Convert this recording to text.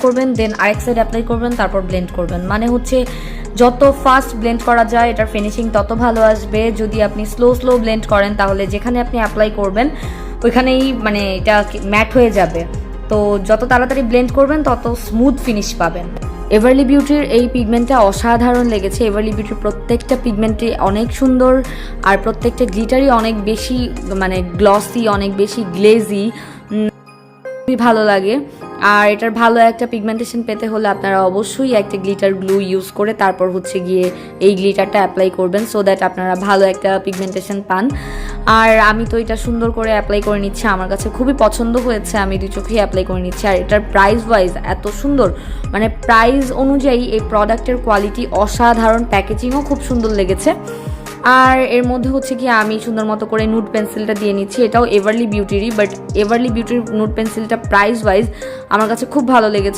করবেন, দেন আরেক side apply করবেন, তারপর ব্লেন্ড করবেন। মানে হচ্ছে যত ফাস্ট ব্লেন্ড করা যায় এটার ফিনিশিং তত ভালো আসবে। যদি আপনি স্লো ব্লেন্ড করেন তাহলে যেখানে আপনি অ্যাপ্লাই করবেন ওইখানেই মানে এটা ম্যাট হয়ে যাবে। তো যত তাড়াতাড়ি ব্লেন্ড করবেন তত স্মুথ ফিনিশ পাবেন। এভারলি বিউটির এই পিগমেন্টটা অসাধারণ লেগেছে। এভারলি বিউটির প্রত্যেকটা পিগমেন্টই অনেক সুন্দর, আর প্রত্যেকটা গ্লিটারই অনেক বেশি মানে গ্লসি, অনেক বেশি গ্লেজি, খুবই ভালো লাগে। আর এটার ভালো একটা পিগমেন্টেশন পেতে হলে আপনারা অবশ্যই একটা গ্লিটার গ্লু ইউজ করে তারপর হচ্ছে গিয়ে এই গ্লিটারটা অ্যাপ্লাই করবেন, সো দ্যাট আপনারা ভালো একটা পিগমেন্টেশন পান। আর আমি তো এটা সুন্দর করে অ্যাপ্লাই করে নিচ্ছি, আমার কাছে খুবই পছন্দ হয়েছে, আমি 2 চোখেই অ্যাপ্লাই করে নিচ্ছি। আর এটার প্রাইস ওয়াইজ এত সুন্দর, মানে প্রাইস অনুযায়ী এই প্রোডাক্টের কোয়ালিটি অসাধারণ, প্যাকেজিংও খুব সুন্দর লেগেছে। আর এর মধ্যে হচ্ছে কি আমি সুন্দর মতো করে নুড পেন্সিলটা দিয়ে নিচ্ছি, এটাও এভারলি বিউটিরই, বাট এভারলি বিউটির নুড পেন্সিলটা প্রাইস ওয়াইজ আমার কাছে খুব ভালো লেগেছে।